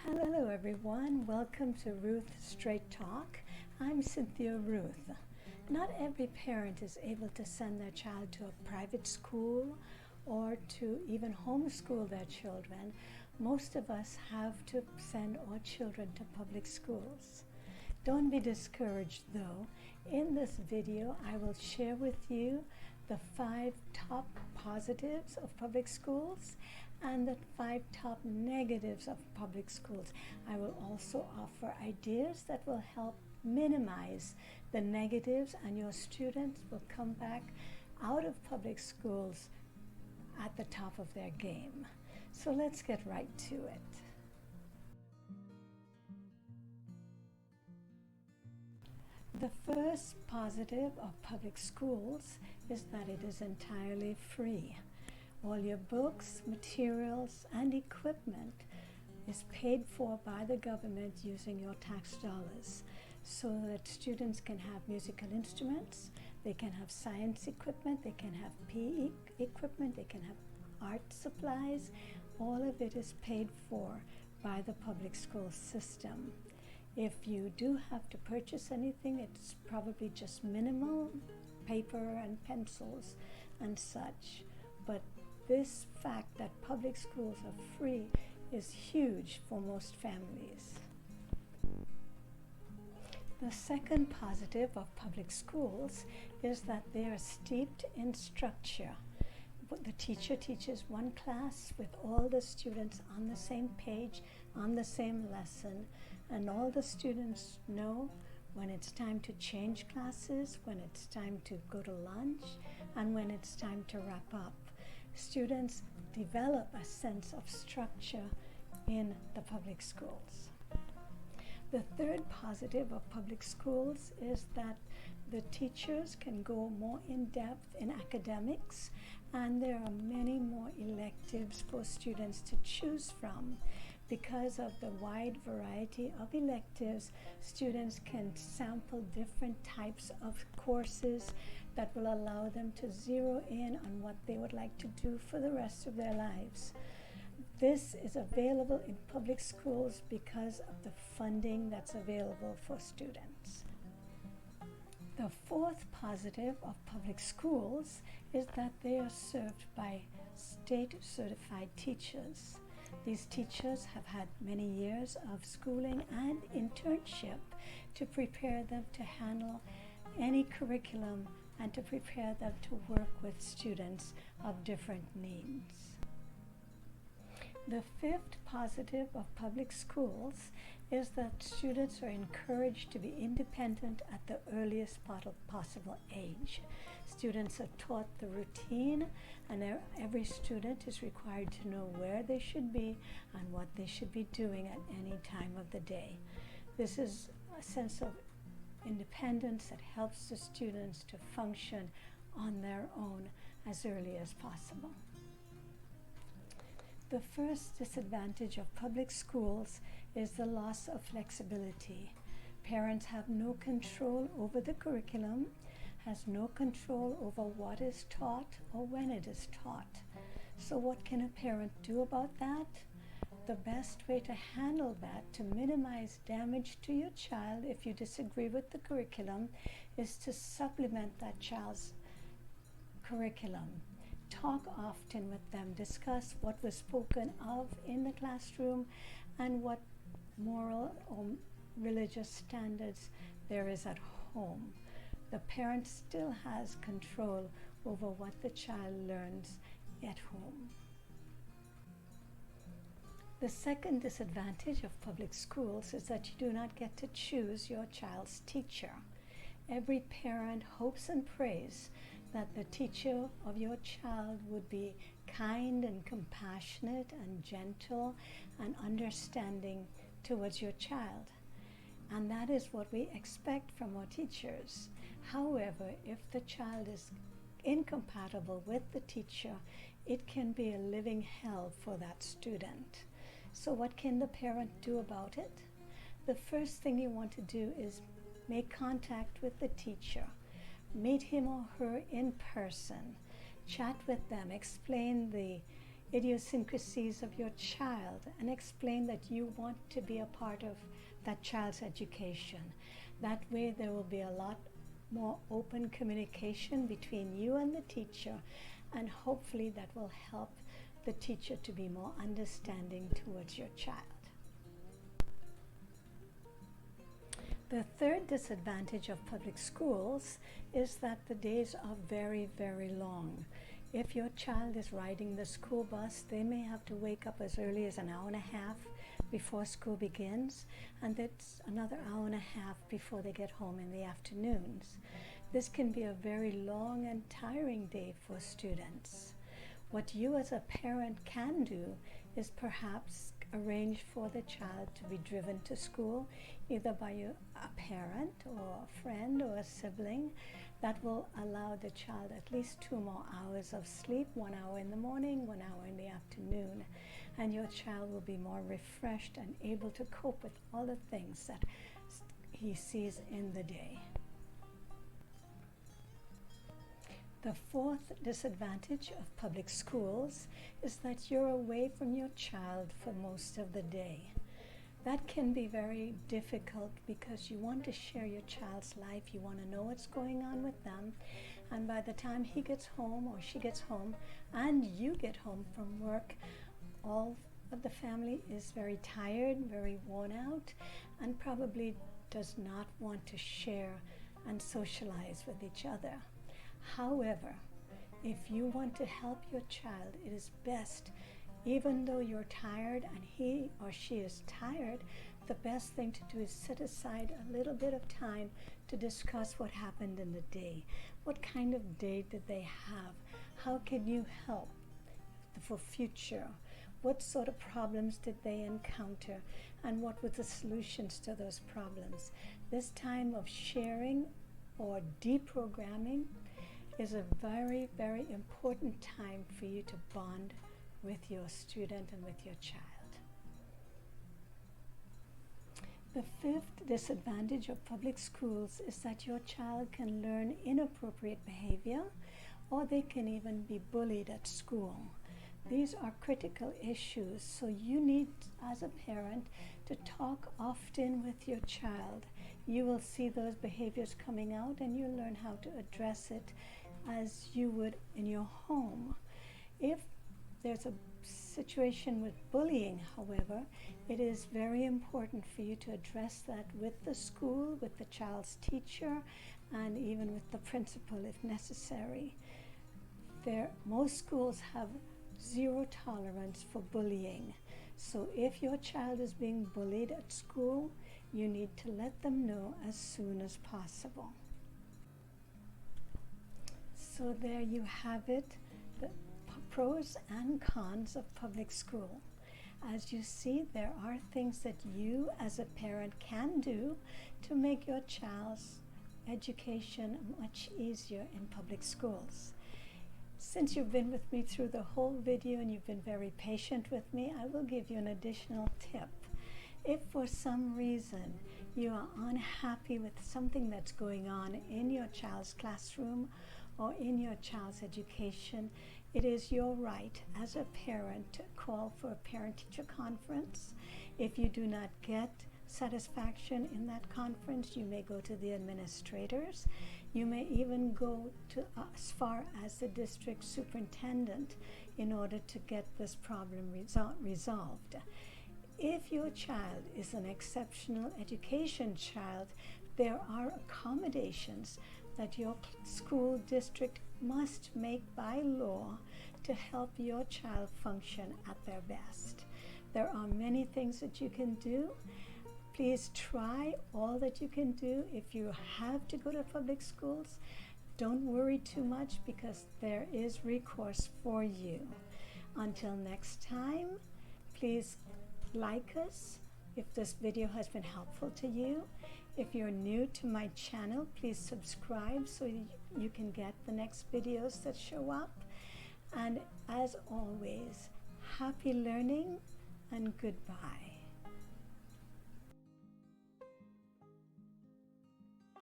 Hello everyone, welcome to Ruth Straight Talk. I'm Cynthia Ruth. Not every parent is able to send their child to a private school or to even homeschool their children. Most of us have to send our children to public schools. Don't be discouraged though. In this video, I will share with you the 5 top positives of public schools and the 5 top negatives of public schools. I will also offer ideas that will help minimize the negatives, and your students will come back out of public schools at the top of their game. So let's get right to it. The first positive of public schools is that it is entirely free. All your books, materials, and equipment is paid for by the government using your tax dollars, so that students can have musical instruments, they can have science equipment, they can have PE equipment, they can have art supplies. All of it is paid for by the public school system. If you do have to purchase anything, it's probably just minimal paper and pencils and such. But this fact that public schools are free is huge for most families. The second positive of public schools is that they are steeped in structure. The teacher teaches one class with all the students on the same page, on the same lesson, and all the students know when it's time to change classes, when it's time to go to lunch, and when it's time to wrap up. Students develop a sense of structure in the public schools. The third positive of public schools is that the teachers can go more in depth in academics, and there are many more electives for students to choose from. Because of the wide variety of electives, students can sample different types of courses that will allow them to zero in on what they would like to do for the rest of their lives. This is available in public schools because of the funding that's available for students. The fourth positive of public schools is that they are served by state-certified teachers. These teachers have had many years of schooling and internship to prepare them to handle any curriculum and to prepare them to work with students of different needs. The fifth positive of public schools is that students are encouraged to be independent at the earliest possible age. Students are taught the routine, and every student is required to know where they should be and what they should be doing at any time of the day. This is a sense of independence that helps the students to function on their own as early as possible. The first disadvantage of public schools is the loss of flexibility. Parents have no control over the curriculum, has no control over what is taught or when it is taught. So what can a parent do about that? The best way to handle that, to minimize damage to your child if you disagree with the curriculum, is to supplement that child's curriculum. Talk often with them, discuss what was spoken of in the classroom and what moral or religious standards there is at home. The parent still has control over what the child learns at home. The second disadvantage of public schools is that you do not get to choose your child's teacher. Every parent hopes and prays that the teacher of your child would be kind and compassionate and gentle and understanding towards your child. And that is what we expect from our teachers. However, if the child is incompatible with the teacher, it can be a living hell for that student. So what can the parent do about it? The first thing you want to do is make contact with the teacher. Meet him or her in person. Chat with them. Explain the idiosyncrasies of your child and explain that you want to be a part of that child's education. That way there will be a lot more open communication between you and the teacher, and hopefully that will help the teacher to be more understanding towards your child. The third disadvantage of public schools is that the days are very, very long. If your child is riding the school bus, they may have to wake up as early as an hour and a half before school begins, and that's another hour and a half before they get home in the afternoons. This can be a very long and tiring day for students. What you as a parent can do is perhaps arrange for the child to be driven to school either by a parent or a friend or a sibling. That will allow the child at least 2 more hours of sleep, 1 hour in the morning, 1 hour in the afternoon, and your child will be more refreshed and able to cope with all the things that he sees in the day. The fourth disadvantage of public schools is that you're away from your child for most of the day. That can be very difficult because you want to share your child's life, you want to know what's going on with them, and by the time he gets home or she gets home and you get home from work, all of the family is very tired, very worn out, and probably does not want to share and socialize with each other. However, if you want to help your child, it is best, even though you're tired and he or she is tired, the best thing to do is set aside a little bit of time to discuss what happened in the day. What kind of day did they have? How can you help for future? What sort of problems did they encounter? And what were the solutions to those problems? This time of sharing or deprogramming is a very, very important time for you to bond with your student and with your child. The fifth disadvantage of public schools is that your child can learn inappropriate behavior, or they can even be bullied at school. These are critical issues, so you need, as a parent, to talk often with your child. You will see those behaviors coming out and you'll learn how to address it as you would in your home. If there's a situation with bullying, however, it is very important for you to address that with the school, with the child's teacher, and even with the principal if necessary. Most schools have zero tolerance for bullying. So if your child is being bullied at school, you need to let them know as soon as possible. So there you have it, the pros and cons of public school. As you see, there are things that you as a parent can do to make your child's education much easier in public schools. Since you've been with me through the whole video and you've been very patient with me, I will give you an additional tip. If for some reason you are unhappy with something that's going on in your child's classroom or in your child's education, it is your right as a parent to call for a parent-teacher conference. If you do not get satisfaction in that conference, you may go to the administrators. You may even go to as far as the district superintendent in order to get this problem resolved. If your child is an exceptional education child, there are accommodations that your school district must make by law to help your child function at their best. There are many things that you can do. Please try all that you can do. If you have to go to public schools, don't worry too much because there is recourse for you. Until next time, please like us if this video has been helpful to you. If you're new to my channel, please subscribe so you can get the next videos that show up. And as always, happy learning and goodbye.